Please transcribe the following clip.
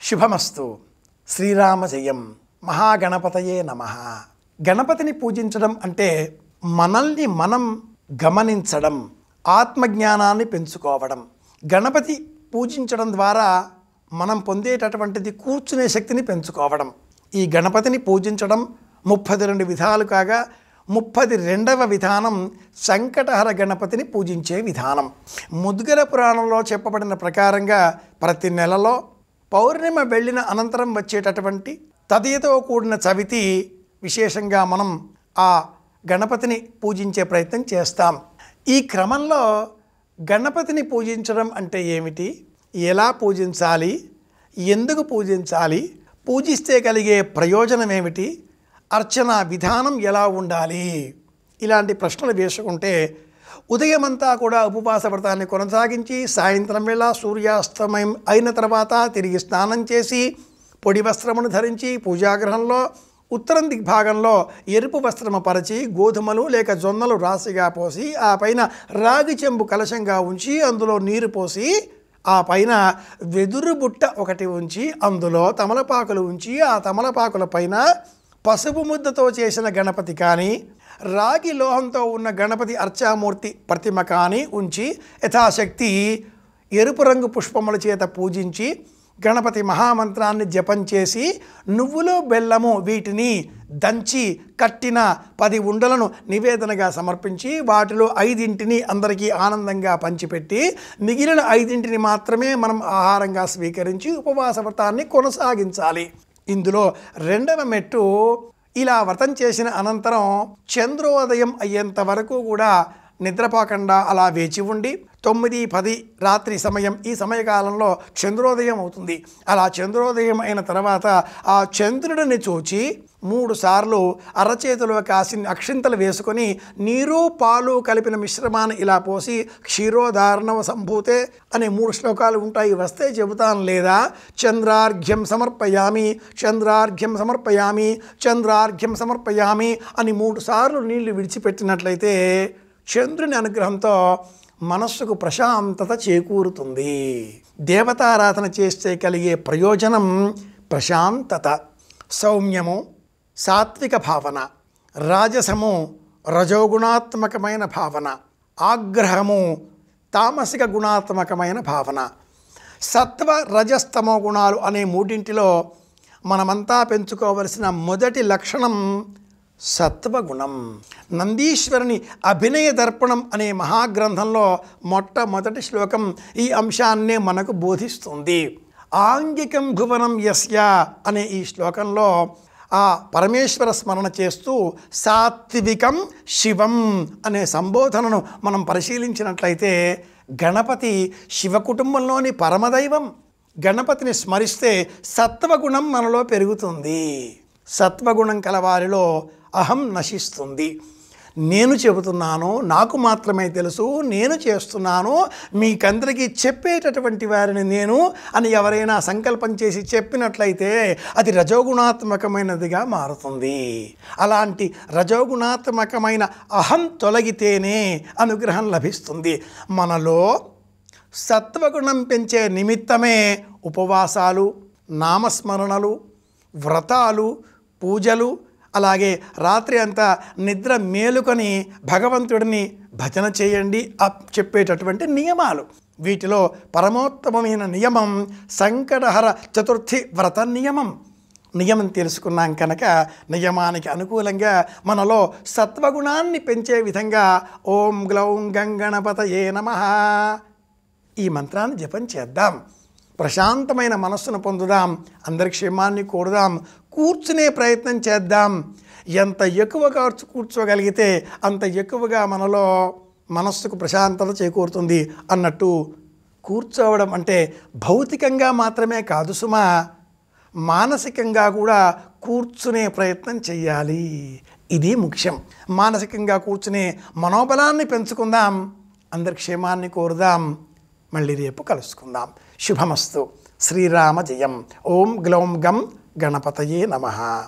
శుభమస్తు. శ్రీరామ జయం. మహాగణపతయే నమః. గణపతిని పూజించడం అంటే మనల్ని మనం గమనించడం, ఆత్మజ్ఞానాన్ని పెంచుకోవడం. గణపతి పూజించడం ద్వారా మనం పొందేటటువంటిది కూర్చునే శక్తిని పెంచుకోవడం. ఈ గణపతిని పూజించడం 32 విధాలు కాగా 32వ విధానం సంకటహర గణపతిని పూజించే విధానం. ముద్గల పురాణంలో చెప్పబడిన ప్రకారంగా ప్రతి నెలలో పౌర్ణిమ వెళ్ళిన అనంతరం వచ్చేటటువంటి తదియతో కూడిన చవితి విశేషంగా మనం ఆ గణపతిని పూజించే ప్రయత్నం చేస్తాం. ఈ క్రమంలో గణపతిని పూజించడం అంటే ఏమిటి, ఎలా పూజించాలి, ఎందుకు పూజించాలి, పూజిస్తే కలిగే ప్రయోజనం ఏమిటి, అర్చన విధానం ఎలా ఉండాలి, ఇలాంటి ప్రశ్నలు వేసుకుంటే ఉదయమంతా కూడా ఉపవాస వ్రతాన్ని కొనసాగించి సాయంత్రం వేళ సూర్యాస్తమయం అయిన తర్వాత తిరిగి స్నానం చేసి పొడి వస్త్రమును ధరించి పూజాగృహంలో ఉత్తరం దిగ్భాగంలో ఎరుపు వస్త్రము పరిచి గోధుమలు లేక జొన్నలు రాశిగా పోసి ఆ పైన రాగి చెంబు కలశంగా ఉంచి అందులో నీరు పోసి ఆ పైన వెదురు బుట్ట ఒకటి ఉంచి అందులో తమలపాకులు ఉంచి ఆ తమలపాకుల పైన పసుపు ముద్దతో చేసిన గణపతి కానీ రాగి లోహంతో ఉన్న గణపతి అర్చామూర్తి ప్రతిమ కానీ ఉంచి యథాశక్తి ఎరుపు రంగు పుష్పముల చేత పూజించి గణపతి మహామంత్రాన్ని జపం చేసి నువ్వులు బెల్లము వీటిని దంచి కట్టిన 10 ఉండలను నివేదనగా సమర్పించి వాటిలో 5 అందరికీ ఆనందంగా పంచిపెట్టి మిగిలిన 5 మాత్రమే మనం ఆహారంగా స్వీకరించి ఉపవాస వ్రతాన్ని కొనసాగించాలి. ఇందులో 2వ మెట్టు, ఇలా వ్రతం చేసిన అనంతరం చంద్రోదయం అయ్యేంత వరకు కూడా నిద్రపోకుండా అలా వేచి ఉండి 9-10 రాత్రి సమయం, ఈ సమయకాలంలో చంద్రోదయం అవుతుంది. అలా చంద్రోదయం అయిన తర్వాత ఆ చంద్రుడిని చూచి 3 సార్లు అరచేతిలో కాసిన అక్షింతలు వేసుకొని నీరు పాలు కలిపిన మిశ్రమాన్ని ఇలా పోసి క్షీరోదార్ణవ సంభూతే అనే 3 శ్లోకాలు ఉంటాయి, వస్తే చెబుతాను. లేదా చంద్రార్ఘ్యం సమర్పయామి, చంద్రార్ఘ్యం సమర్పయామి, చంద్రార్ఘ్యం సమర్పయామి అని 3 సార్లు నీళ్లు విడిచిపెట్టినట్లయితే చంద్రుని అనుగ్రహంతో మనస్సుకు ప్రశాంతత చేకూరుతుంది. దేవతారాధన చేస్తే కలిగే ప్రయోజనం ప్రశాంతత, సౌమ్యము, సాత్విక భావన, రాజసము రజోగుణాత్మకమైన భావన, ఆగ్రహము తామసిక గుణాత్మకమైన భావన. సత్వ రజస్తమో గుణాలు అనే 3 మనమంతా పెంచుకోవలసిన మొదటి లక్షణం సత్వగుణం. నందీశ్వరుని అభినయ దర్పణం అనే మహాగ్రంథంలో మొట్టమొదటి శ్లోకం ఈ అంశాన్నే మనకు బోధిస్తుంది. ఆంగికం భువనం యస్య అనే ఈ శ్లోకంలో ఆ పరమేశ్వర స్మరణ చేస్తూ సాత్వికం శివం అనే సంబోధనను మనం పరిశీలించినట్లయితే గణపతి శివ కుటుంబంలోని పరమదైవం. గణపతిని స్మరిస్తే సత్వగుణం మనలో పెరుగుతుంది. సత్వగుణం కలవారిలో అహం నశిస్తుంది. నేను చెబుతున్నాను, నాకు మాత్రమే తెలుసు, నేను చేస్తున్నాను, మీకందరికీ చెప్పేటటువంటి వారిని నేను అని ఎవరైనా సంకల్పం చేసి చెప్పినట్లయితే అది రజోగుణాత్మకమైనదిగా మారుతుంది. అలాంటి రజోగుణాత్మకమైన అహం తొలగితేనే అనుగ్రహం లభిస్తుంది. మనలో సత్వగుణం పెంచే నిమిత్తమే ఉపవాసాలు, నామస్మరణలు, వ్రతాలు, పూజలు, అలాగే రాత్రి అంతా నిద్ర మేలుకొని భగవంతుడిని భజన చేయండి చెప్పేటటువంటి నియమాలు. వీటిలో పరమోత్తమమైన నియమం సంకటహర చతుర్థి వ్రత నియమం. నియమం తెలుసుకున్నాం కనుక నియమానికి అనుకూలంగా మనలో సత్వగుణాన్ని పెంచే విధంగా ఓం గ్లౌం గంగణపతయే నమః ఈ మంత్రాన్ని జపం చేద్దాం. ప్రశాంతమైన మనస్సును పొందుదాం, అందరి క్షేమాన్ని కోరుదాం, కూర్చునే ప్రయత్నం చేద్దాం. ఎంత ఎక్కువగా కూర్చోగలిగితే అంత ఎక్కువగా మనలో మనస్సుకు ప్రశాంతత చేకూరుతుంది అన్నట్టు కూర్చోవడం అంటే భౌతికంగా మాత్రమే కాదు సుమా, మానసికంగా కూడా కూర్చునే ప్రయత్నం చేయాలి. ఇది ముఖ్యం. మానసికంగా కూర్చునే మనోబలాన్ని పెంచుకుందాం, అందరి క్షేమాన్ని కోరుదాం. మళ్ళీ రేపు కలుసుకుందాం. శుభమస్తు. శ్రీరామ జయం. ఓం గ్లౌం గం గణపతయే నమః.